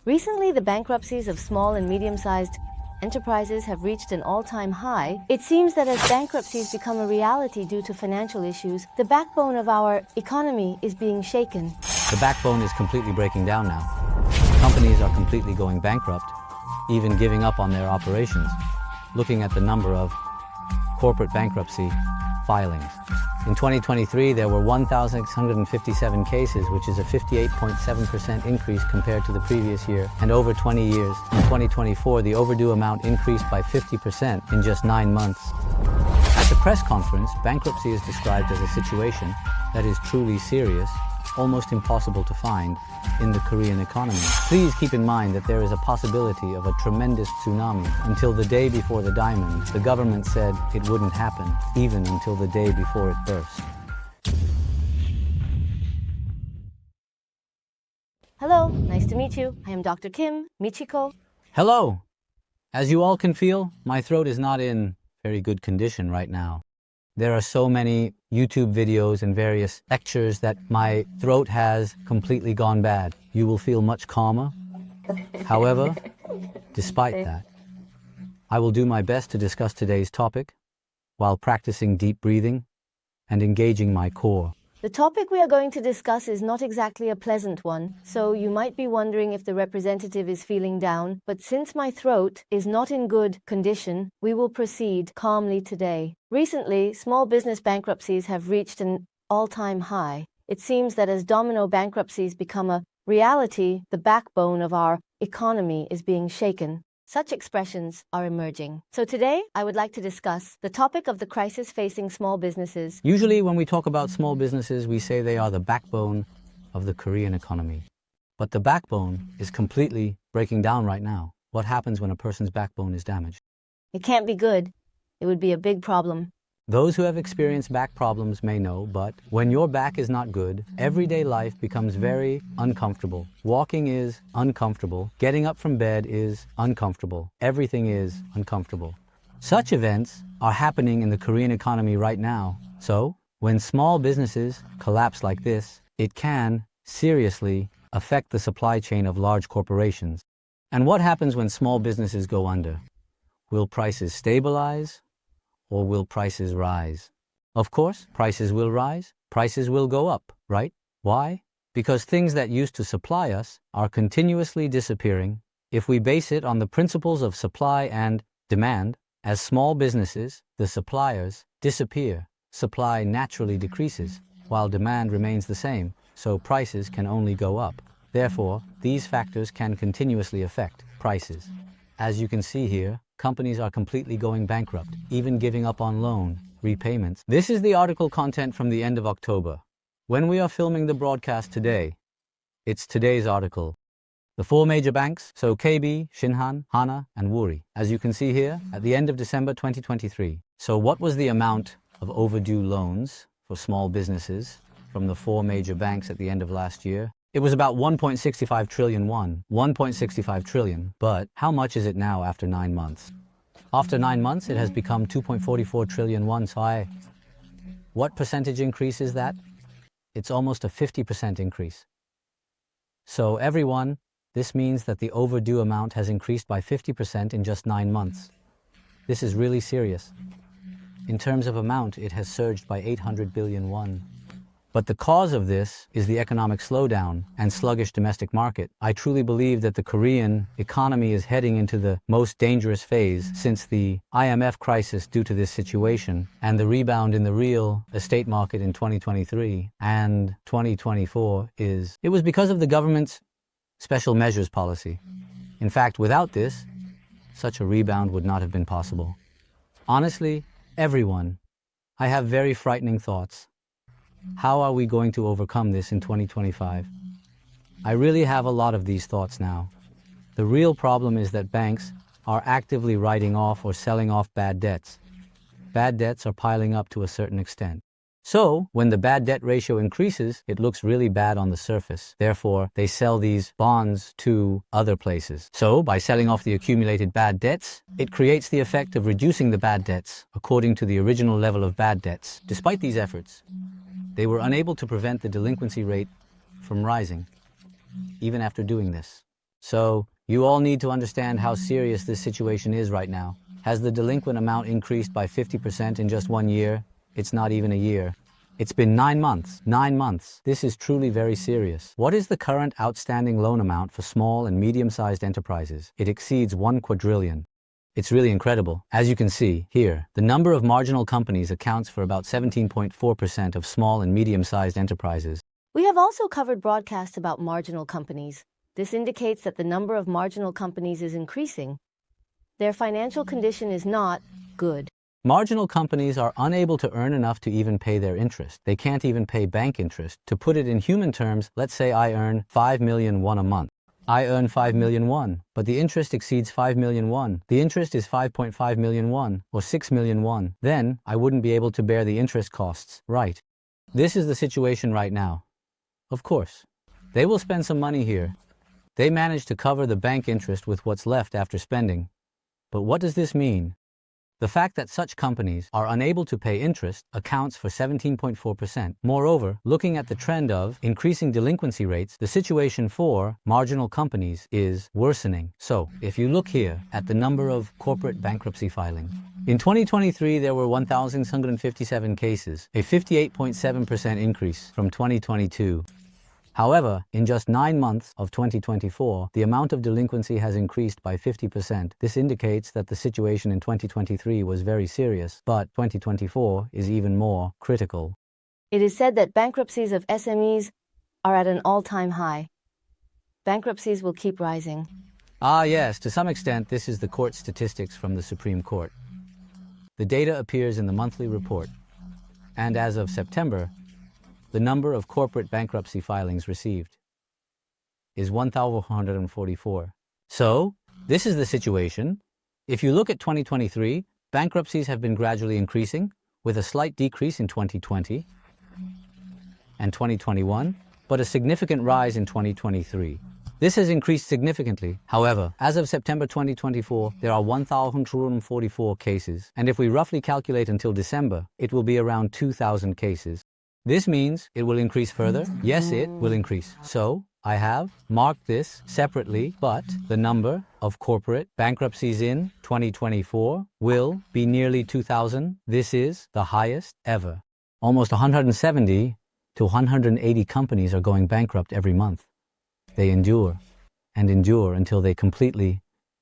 Recently, the bankruptcies of small and medium-sized enterprises have reached an all-time high. It seems that as bankruptcies become a reality due to financial issues, the backbone of our economy is being shaken. The backbone is completely breaking down now. Companies are completely going bankrupt, even giving up on their operations. Looking at the number of corporate bankruptcy filings. In 2023, there were 1,657 cases, which is a 58.7% increase compared to the previous year, and over 20 years. In 2024, the overdue amount increased by 50% in just 9 months. At the press conference, bankruptcy is described as a situation that is truly serious, almost impossible to find in the Korean economy. Please keep in mind that there is a possibility of a tremendous tsunami. Until the day before the diamond, the government said it wouldn't happen, even until the day before it burst. Hello, nice to meet you. I am Dr. Kim Michiko. Hello! As you all can feel, my throat is not in very good condition right now. There are so many YouTube videos and various lectures that my throat has completely gone bad. You will feel much calmer. However, despite that, I will do my best to discuss today's topic while practicing deep breathing and engaging my core. The topic we are going to discuss is not exactly a pleasant one, so you might be wondering if the representative is feeling down, but since my throat is not in good condition, we will proceed calmly today. Recently, small business bankruptcies have reached an all-time high. It seems that as domino bankruptcies become a reality, the backbone of our economy is being shaken. Such expressions are emerging. So today, I would like to discuss the topic of the crisis facing small businesses. Usually when we talk about small businesses, we say they are the backbone of the Korean economy. But the backbone is completely breaking down right now. What happens when a person's backbone is damaged? It can't be good. It would be a big problem. Those who have experienced back problems may know, but when your back is not good, everyday life becomes very uncomfortable. Walking is uncomfortable. Getting up from bed is uncomfortable. Everything is uncomfortable. Such events are happening in the Korean economy right now. So, when small businesses collapse like this, it can seriously affect the supply chain of large corporations. And what happens when small businesses go under? Will prices stabilize? Or will prices rise? Of course, prices will rise. Prices will go up, right? Why? Because things that used to supply us are continuously disappearing. If we base it on the principles of supply and demand, as small businesses, the suppliers disappear. Supply naturally decreases, while demand remains the same, so prices can only go up. Therefore, these factors can continuously affect prices. As you can see here, companies are completely going bankrupt, even giving up on loan repayments. This is the article content from the end of October. When we are filming the broadcast today, it's today's article. The 4 major banks, so KB, Shinhan, Hana, and Woori, as you can see here, at the end of December 2023. So what was the amount of overdue loans for small businesses from the 4 major banks at the end of last year? It was about 1.65 trillion won, 1.65 trillion, but how much is it now after 9 months? After 9 months, it has become 2.44 trillion won, so what percentage increase is that? It's almost a 50% increase. So everyone, this means that the overdue amount has increased by 50% in just 9 months. This is really serious. In terms of amount, it has surged by 800 billion won. But the cause of this is the economic slowdown and sluggish domestic market. I truly believe that the Korean economy is heading into the most dangerous phase since the IMF crisis due to this situation and the rebound in the real estate market in 2023 and 2024 it was because of the government's special measures policy. In fact, without this, such a rebound would not have been possible. Honestly, everyone, I have very frightening thoughts. How are we going to overcome this in 2025? I really have a lot of these thoughts now. The real problem is that banks are actively writing off or selling off bad debts. Bad debts are piling up to a certain extent. So, when the bad debt ratio increases, it looks really bad on the surface. Therefore, they sell these bonds to other places. So, by selling off the accumulated bad debts, it creates the effect of reducing the bad debts according to the original level of bad debts. Despite these efforts, they were unable to prevent the delinquency rate from rising, even after doing this. So, you all need to understand how serious this situation is right now. Has the delinquent amount increased by 50% in just 1 year? It's not even a year. It's been 9 months. 9 months. This is truly very serious. What is the current outstanding loan amount for small and medium-sized enterprises? It exceeds 1 quadrillion. It's really incredible. As you can see here, the number of marginal companies accounts for about 17.4% of small and medium-sized enterprises. We have also covered broadcasts about marginal companies. This indicates that the number of marginal companies is increasing. Their financial condition is not good. Marginal companies are unable to earn enough to even pay their interest. They can't even pay bank interest. To put it in human terms, let's say I earn 5 million won a month. I earn 5 million won, but the interest exceeds 5 million won. The interest is 5.5 million won, or 6 million won. Then, I wouldn't be able to bear the interest costs, right? This is the situation right now. Of course, they will spend some money here. They manage to cover the bank interest with what's left after spending. But what does this mean? The fact that such companies are unable to pay interest accounts for 17.4%. Moreover, looking at the trend of increasing delinquency rates, the situation for marginal companies is worsening. So, if you look here at the number of corporate bankruptcy filings, in 2023 there were 1,657 cases, a 58.7% increase from 2022. However, in just 9 months of 2024, the amount of delinquency has increased by 50%. This indicates that the situation in 2023 was very serious, but 2024 is even more critical. It is said that bankruptcies of SMEs are at an all-time high. Bankruptcies will keep rising. Ah yes, to some extent this is the court statistics from the Supreme Court. The data appears in the monthly report, and as of September, the number of corporate bankruptcy filings received is 1,444. So, this is the situation. If you look at 2023, bankruptcies have been gradually increasing, with a slight decrease in 2020 and 2021, but a significant rise in 2023. This has increased significantly. However, as of September 2024, there are 1,244 cases, and if we roughly calculate until December, it will be around 2,000 cases. This means it will increase further. Yes, it will increase. So, I have marked this separately, but the number of corporate bankruptcies in 2024 will be nearly 2,000. This is the highest ever. Almost 170 to 180 companies are going bankrupt every month. They endure and endure until they completely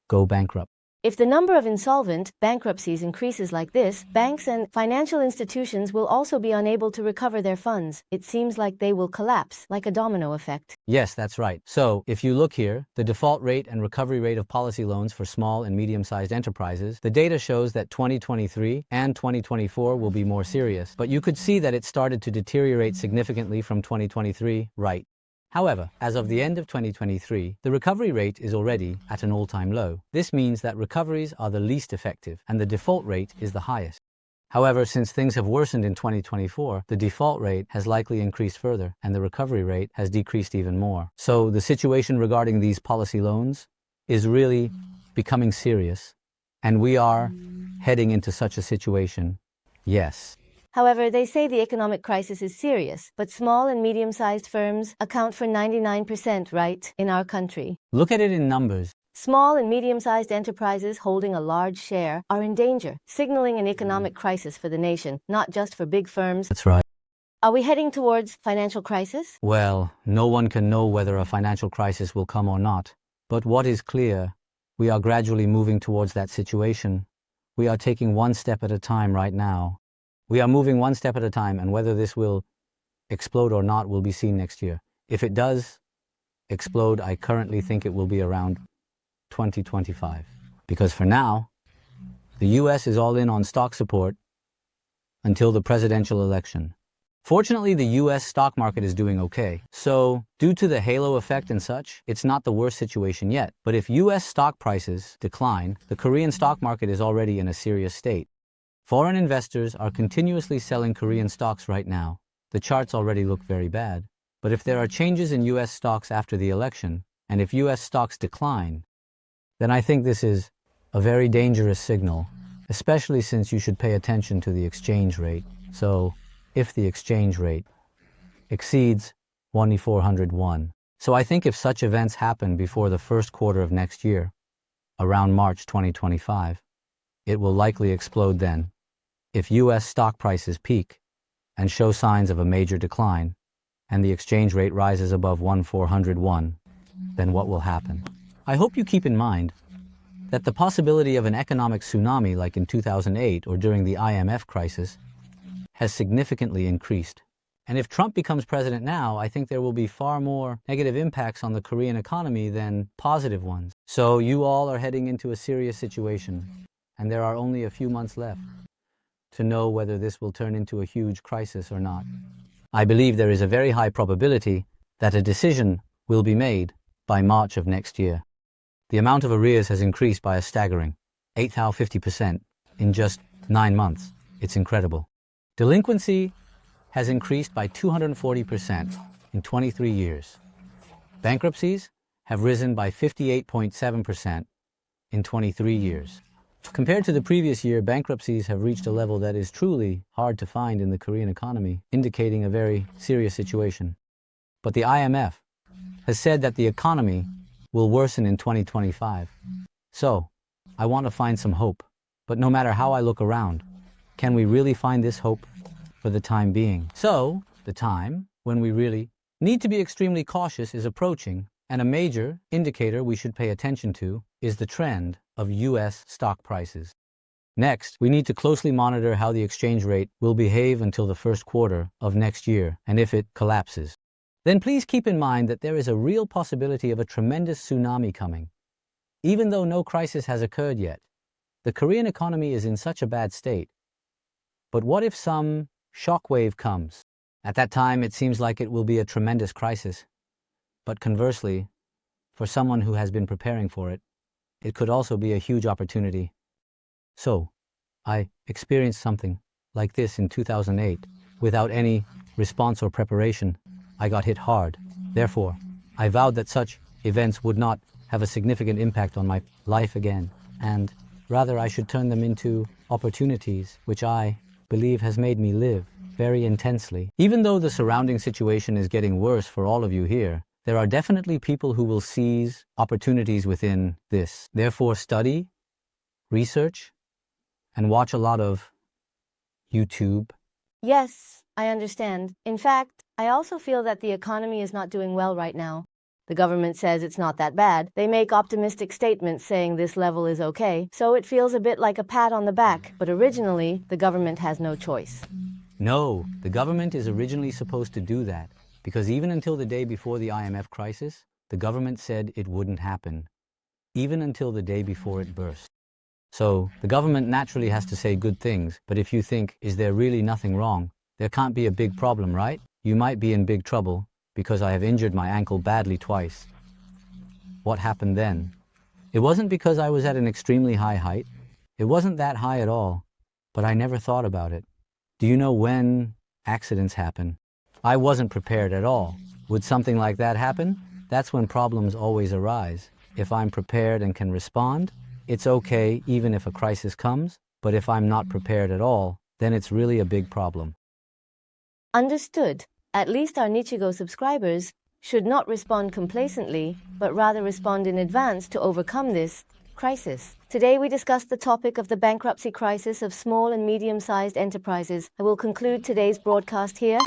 go bankrupt. If the number of insolvent bankruptcies increases like this, banks and financial institutions will also be unable to recover their funds. It seems like they will collapse, like a domino effect. Yes, that's right. So, if you look here, the default rate and recovery rate of policy loans for small and medium-sized enterprises, the data shows that 2023 and 2024 will be more serious. But you could see that it started to deteriorate significantly from 2023, right? However, as of the end of 2023, the recovery rate is already at an all-time low. This means that recoveries are the least effective and the default rate is the highest. However, since things have worsened in 2024, the default rate has likely increased further and the recovery rate has decreased even more. So the situation regarding these policy loans is really becoming serious, and we are heading into such a situation. Yes. However, they say the economic crisis is serious, but small and medium-sized firms account for 99%, right, in our country. Look at it in numbers. Small and medium-sized enterprises holding a large share are in danger, signaling an economic crisis for the nation, not just for big firms. That's right. Are we heading towards financial crisis? Well, no one can know whether a financial crisis will come or not. But what is clear, we are gradually moving towards that situation. We are taking one step at a time right now. We are moving one step at a time, and whether this will explode or not will be seen next year. If it does explode, I currently think it will be around 2025. Because for now, the US is all in on stock support until the presidential election. Fortunately, the US stock market is doing okay. So, due to the halo effect and such, it's not the worst situation yet. But if US stock prices decline, the Korean stock market is already in a serious state. Foreign investors are continuously selling Korean stocks right now. The charts already look very bad. But if there are changes in US stocks after the election, and if US stocks decline, then I think this is a very dangerous signal, especially since you should pay attention to the exchange rate. So, if the exchange rate exceeds 1,401, So I think if such events happen before the first quarter of next year, around March 2025, it will likely explode then. If US stock prices peak and show signs of a major decline, and the exchange rate rises above 1,401, then what will happen? I hope you keep in mind that the possibility of an economic tsunami like in 2008 or during the IMF crisis has significantly increased. And if Trump becomes president now, I think there will be far more negative impacts on the Korean economy than positive ones. So you all are heading into a serious situation, and there are only a few months left to know whether this will turn into a huge crisis or not. I believe there is a very high probability that a decision will be made by March of next year. The amount of arrears has increased by a staggering 8,050% in just 9 months. It's incredible. Delinquency has increased by 240% in 23 years. Bankruptcies have risen by 58.7% in 23 years. Compared to the previous year, bankruptcies have reached a level that is truly hard to find in the Korean economy, indicating a very serious situation. But the IMF has said that the economy will worsen in 2025. So, I want to find some hope. But no matter how I look around, can we really find this hope for the time being? So, the time when we really need to be extremely cautious is approaching, and a major indicator we should pay attention to is the trend of US stock prices. Next, we need to closely monitor how the exchange rate will behave until the first quarter of next year, and if it collapses. Then please keep in mind that there is a real possibility of a tremendous tsunami coming. Even though no crisis has occurred yet, the Korean economy is in such a bad state. But what if some shockwave comes? At that time, it seems like it will be a tremendous crisis. But conversely, for someone who has been preparing for it, it could also be a huge opportunity. So, I experienced something like this in 2008. Without any response or preparation, I got hit hard. Therefore, I vowed that such events would not have a significant impact on my life again, and rather I should turn them into opportunities, which I believe has made me live very intensely. Even though the surrounding situation is getting worse for all of you here, there are definitely people who will seize opportunities within this. Therefore, study, research, and watch a lot of YouTube. Yes, I understand. In fact, I also feel that the economy is not doing well right now. The government says it's not that bad. They make optimistic statements saying this level is okay, so it feels a bit like a pat on the back. But originally, the government has no choice. No, the government is originally supposed to do that, because even until the day before the IMF crisis, the government said it wouldn't happen, even until the day before it burst. So, the government naturally has to say good things, but if you think, is there really nothing wrong? There can't be a big problem, right? You might be in big trouble, because I have injured my ankle badly twice. What happened then? It wasn't because I was at an extremely high height. It wasn't that high at all, but I never thought about it. Do you know when accidents happen? I wasn't prepared at all. Would something like that happen? That's when problems always arise. If I'm prepared and can respond, it's okay even if a crisis comes, but if I'm not prepared at all, then it's really a big problem. Understood. At least our Richgo subscribers should not respond complacently, but rather respond in advance to overcome this crisis. Today we discussed the topic of the bankruptcy crisis of small and medium-sized enterprises. I will conclude today's broadcast here.